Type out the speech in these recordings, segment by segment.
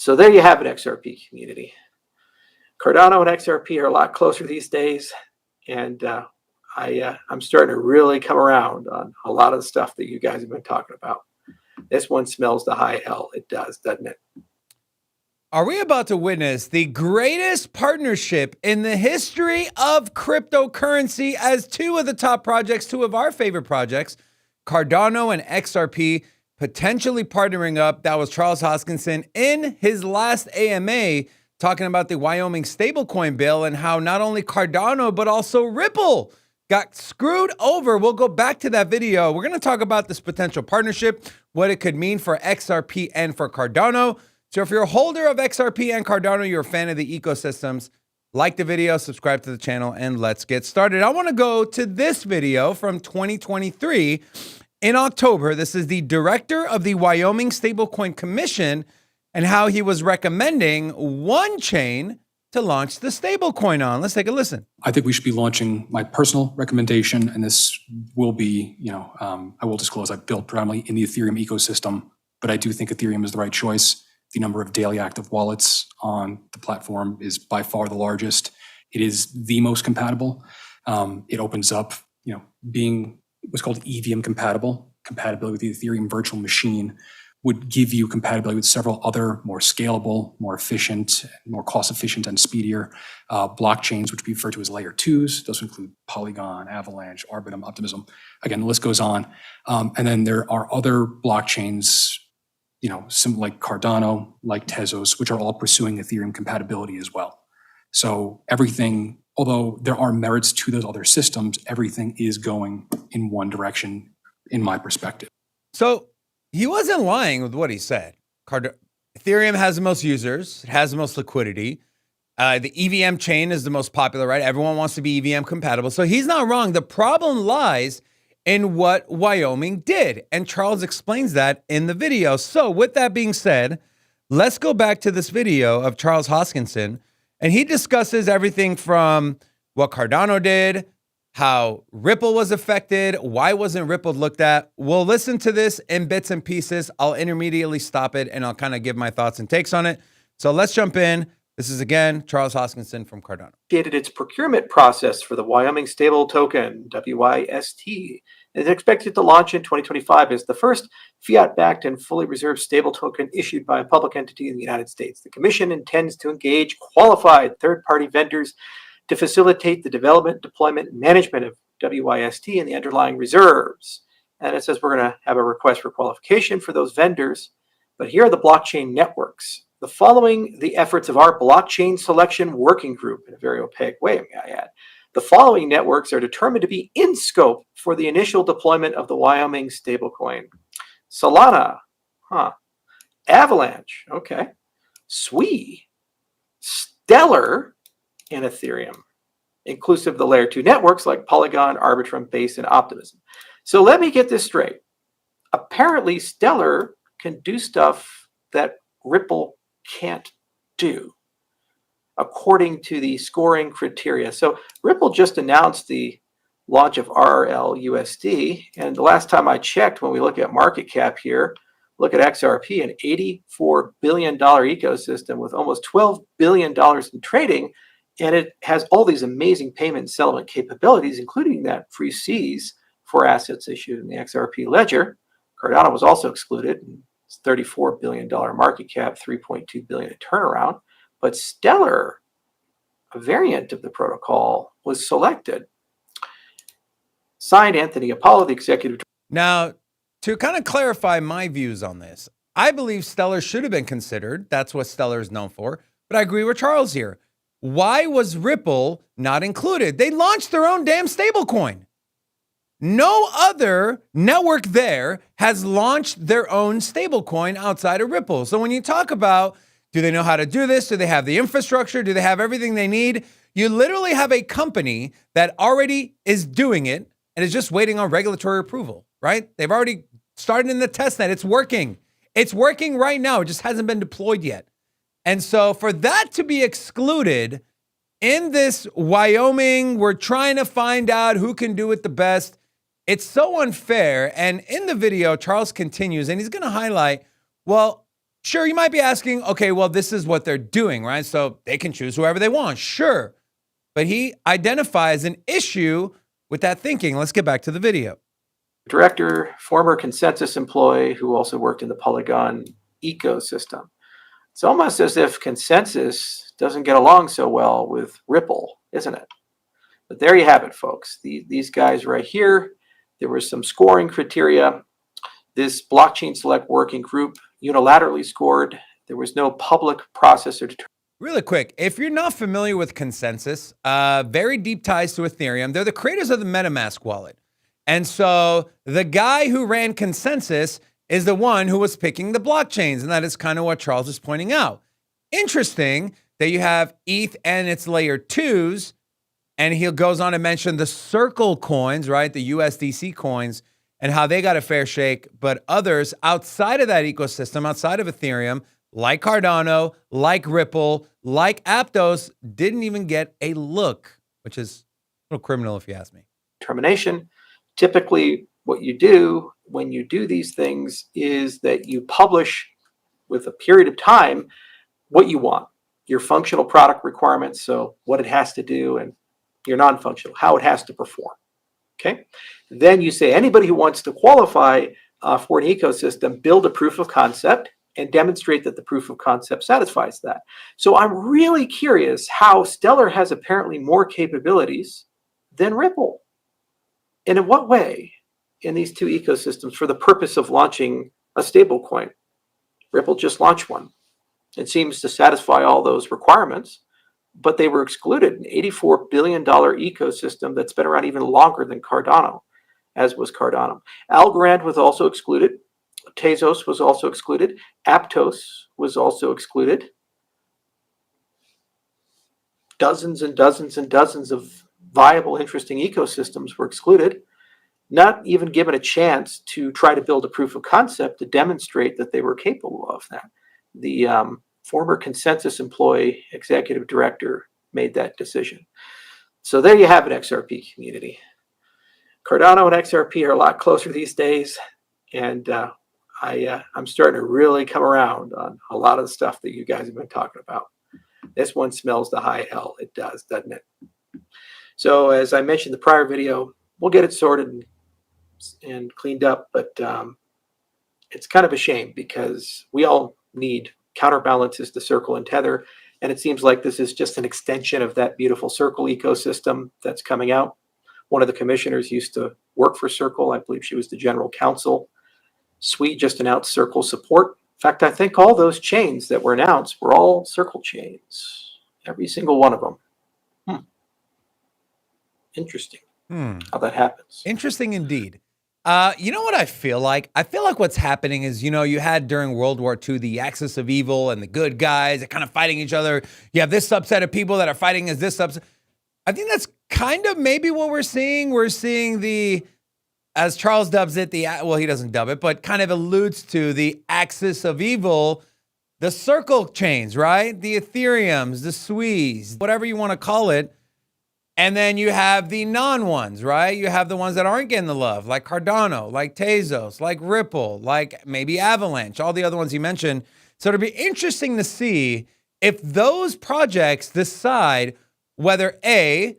So there you have it, XRP community. Cardano and XRP are a lot closer these days, and I'm starting to really come around on a lot of the stuff that you guys have been talking about. This one smells the high hell. It does, doesn't it? Are we about to witness the greatest partnership in the history of cryptocurrency as two of the top projects, two of our favorite projects, Cardano and XRP, potentially partnering up? That was Charles Hoskinson in his last AMA talking about the Wyoming stablecoin bill and how not only Cardano, but also Ripple got screwed over. We'll go back to that video. We're going to talk about this potential partnership, what it could mean for XRP and for Cardano. So if you're a holder of XRP and Cardano, you're a fan of the ecosystems, like the video, subscribe to the channel, and let's get started. I want to go to this video from 2023 in October. This is the director of the Wyoming Stablecoin Commission and how he was recommending one chain to launch the stablecoin on. Let's take a listen. I think we should be launching my personal recommendation, and this will be, I will disclose I've built predominantly in the Ethereum ecosystem, but I do think Ethereum is the right choice. The number of daily active wallets on the platform is by far the largest. It is the most compatible. It opens up, being what's called EVM compatible, compatibility with the Ethereum virtual machine would give you compatibility with several other more scalable, more efficient, more cost efficient and speedier blockchains, which we refer to as layer twos. Those include Polygon, Avalanche, Arbitrum, Optimism. Again, the list goes on. And then there are other blockchains, some like Cardano, like Tezos, which are all pursuing Ethereum compatibility as well. So everything, although there are merits to those other systems, everything is going in one direction, in my perspective. So he wasn't lying with what he said. Ethereum has the most users. It has the most liquidity. The EVM chain is the most popular, right? Everyone wants to be EVM compatible. So he's not wrong. The problem lies in what Wyoming did. And Charles explains that in the video. So with that being said, let's go back to this video of Charles Hoskinson. And he discusses everything from what Cardano did, how Ripple was affected, why wasn't Ripple looked at. We'll listen to this in bits and pieces. I'll intermediately stop it and I'll kind of give my thoughts and takes on it. So let's jump in. This is, again, Charles Hoskinson from Cardano. Its procurement process for the Wyoming stable token, WYST, is expected to launch in 2025 as the first fiat-backed and fully reserved stable token issued by a public entity in the United States. The commission intends to engage qualified third-party vendors to facilitate the development, deployment, and management of WYST and the underlying reserves. And it says we're going to have a request for qualification for those vendors. But here are the blockchain networks. The following the efforts of our blockchain selection working group in a very opaque way, may I add. The following networks are determined to be in scope for the initial deployment of the Wyoming stablecoin. Solana, Avalanche, okay. Sui, Stellar, and Ethereum, inclusive of the layer 2 networks like Polygon, Arbitrum, Base, and Optimism. So let me get this straight. Apparently, Stellar can do stuff that Ripple can't do, according to the scoring criteria. So Ripple just announced the launch of RRLUSD, and the last time I checked, when we look at market cap here, look at XRP, an $84 billion ecosystem with almost $12 billion in trading, and it has all these amazing payment and settlement capabilities, including that free Cs for assets issued in the XRP ledger. Cardano was also excluded. It's $34 billion market cap, $3.2 billion in turnaround. But Stellar, a variant of the protocol, was selected. Signed, Anthony Apollo, the executive. Now, to kind of clarify my views on this, I believe Stellar should have been considered. That's what Stellar is known for. But I agree with Charles here. Why was Ripple not included? They launched their own damn stablecoin. No other network there has launched their own stablecoin outside of Ripple. So when you talk about, do they know how to do this? Do they have the infrastructure? Do they have everything they need? You literally have a company that already is doing it and is just waiting on regulatory approval, right? They've already started in the testnet. It's working. It's working right now. It just hasn't been deployed yet. And so for that to be excluded in this Wyoming, we're trying to find out who can do it the best. It's so unfair. And in the video, Charles continues, and he's going to highlight, well, Sure, you might be asking, okay, well, this is what they're doing, right? So they can choose whoever they want. Sure. But he identifies an issue with that thinking. Let's get back to the video. Director, former Consensus employee who also worked in the Polygon ecosystem. It's almost as if Consensus doesn't get along so well with Ripple, isn't it? But there you have it, folks. These guys right here, there was some scoring criteria. This blockchain select working group unilaterally scored. There was no public process or determination. Really quick, if you're not familiar with Consensus, very deep ties to Ethereum. They're the creators of the MetaMask wallet. And so the guy who ran Consensus is the one who was picking the blockchains. And that is kind of what Charles is pointing out. Interesting that you have ETH and its layer 2s. And he goes on to mention the Circle coins, right? The USDC coins, and how they got a fair shake. But others outside of that ecosystem, outside of Ethereum, like Cardano, like Ripple, like Aptos, didn't even get a look, which is a little criminal if you ask me. Termination. Typically, what you do when you do these things is that you publish with a period of time what you want, your functional product requirements, so what it has to do, and your non-functional, how it has to perform. Okay. Then you say anybody who wants to qualify for an ecosystem, build a proof of concept and demonstrate that the proof of concept satisfies that. So I'm really curious how Stellar has apparently more capabilities than Ripple. And in what way in these two ecosystems for the purpose of launching a stablecoin? Ripple just launched one. It seems to satisfy all those requirements, but they were excluded. An $84 billion ecosystem that's been around even longer than Cardano, as was Cardano. Algorand was also excluded. Tezos was also excluded. Aptos was also excluded. Dozens and dozens and dozens of viable, interesting ecosystems were excluded, not even given a chance to try to build a proof of concept to demonstrate that they were capable of that. The former Consensus employee, executive director, made that decision. So there you have it, XRP community. Cardano and XRP are a lot closer these days, and I'm starting to really come around on a lot of the stuff that you guys have been talking about. This one smells the high hell. It does, doesn't it? So as I mentioned in the prior video, we'll get it sorted and cleaned up, but it's kind of a shame because we all need counterbalances to Circle and Tether, and it seems like this is just an extension of that beautiful Circle ecosystem that's coming out. One of the commissioners used to work for Circle. I believe she was the general counsel. Sui just announced Circle support. In fact, I think all those chains that were announced were all Circle chains. Every single one of them. Interesting how that happens. Interesting indeed. You know what I feel like? I feel like what's happening is, you had during World War II, the axis of evil and the good guys are kind of fighting each other. You have this subset of people that are fighting as this subset. I think that's kind of maybe what we're seeing. We're seeing the, as Charles dubs it, well, he doesn't dub it, but kind of alludes to the axis of evil, the Circle chains, right? The Ethereums, the Suis, whatever you want to call it. And then you have the non-ones, right? You have the ones that aren't getting the love, like Cardano, like Tezos, like Ripple, like maybe Avalanche, all the other ones you mentioned. So it'll be interesting to see if those projects decide whether A,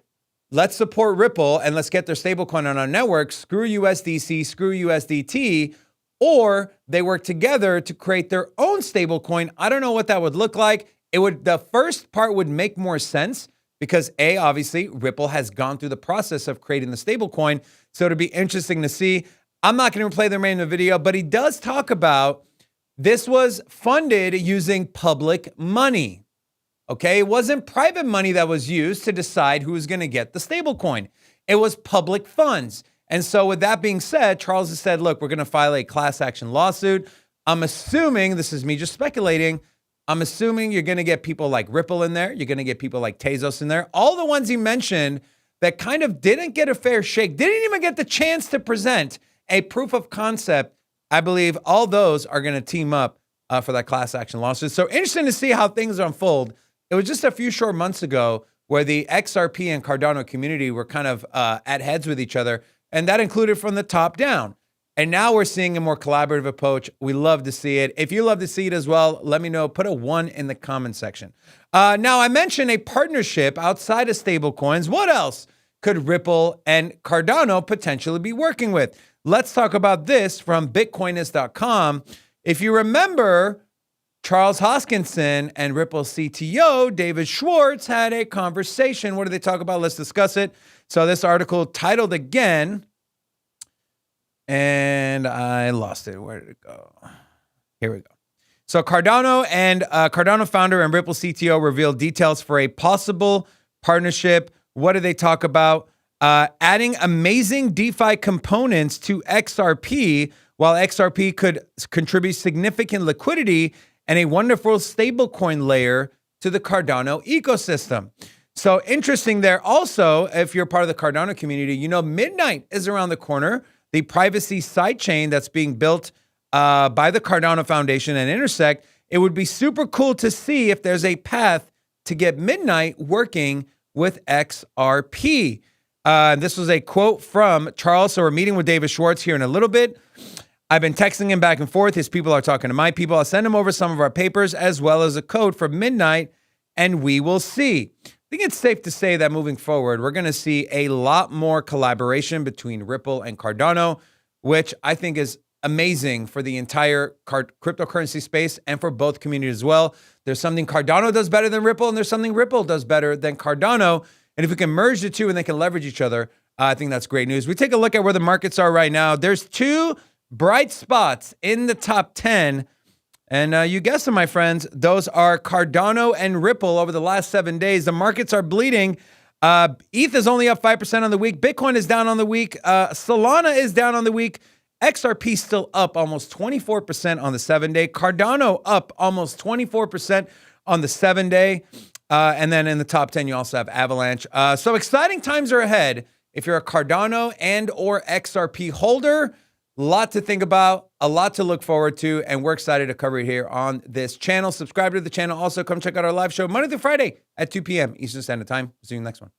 let's support Ripple and let's get their stablecoin on our network, screw USDC, screw USDT, or they work together to create their own stablecoin. I don't know what that would look like. The first part would make more sense, because A, obviously, Ripple has gone through the process of creating the stablecoin. So it'll be interesting to see. I'm not going to play the remainder of the video, but he does talk about this was funded using public money. Okay, it wasn't private money that was used to decide who was going to get the stablecoin. It was public funds. And so with that being said, Charles has said, look, we're going to file a class action lawsuit. I'm assuming, this is me just speculating, I'm assuming you're going to get people like Ripple in there. You're going to get people like Tezos in there. All the ones he mentioned that kind of didn't get a fair shake, didn't even get the chance to present a proof of concept. I believe all those are going to team up for that class action lawsuit. So interesting to see how things unfold. It was just a few short months ago where the XRP and Cardano community were kind of at heads with each other, and that included from the top down. And now we're seeing a more collaborative approach. We love to see it. If you love to see it as well, let me know. Put a 1 in the comment section. Now, I mentioned a partnership outside of stablecoins. What else could Ripple and Cardano potentially be working with? Let's talk about this from Bitcoinist.com. If you remember, Charles Hoskinson and Ripple CTO David Schwartz had a conversation. What did they talk about? Let's discuss it. So this article titled again, and I lost it. Where did it go? Here we go. So Cardano founder and Ripple CTO revealed details for a possible partnership. What did they talk about? Adding amazing DeFi components to XRP, while XRP could contribute significant liquidity and a wonderful stablecoin layer to the Cardano ecosystem. So interesting there. Also, if you're part of the Cardano community, you know Midnight is around the corner. The privacy sidechain that's being built by the Cardano Foundation and Intersect. It would be super cool to see if there's a path to get Midnight working with XRP. This was a quote from Charles. So we're meeting with David Schwartz here in a little bit. I've been texting him back and forth. His people are talking to my people. I'll send him over some of our papers as well as a code for Midnight, and we will see. I think it's safe to say that moving forward, we're going to see a lot more collaboration between Ripple and Cardano, which I think is amazing for the entire cryptocurrency space and for both communities as well. There's something Cardano does better than Ripple, and there's something Ripple does better than Cardano. And if we can merge the two and they can leverage each other, I think that's great news. We take a look at where the markets are right now. There's 2 bright spots in the top 10. And you guessed it, my friends. Those are Cardano and Ripple over the last 7 days. The markets are bleeding. ETH is only up 5% on the week. Bitcoin is down on the week. Solana is down on the week. XRP still up almost 24% on the 7-day. Cardano up almost 24% on the 7-day. And then in the top 10, you also have Avalanche. So exciting times are ahead. If you're a Cardano and or XRP holder, a lot to think about, a lot to look forward to, and we're excited to cover it here on this channel. Subscribe to the channel. Also, come check out our live show Monday through Friday at 2 p.m. Eastern Standard Time. See you in the next one.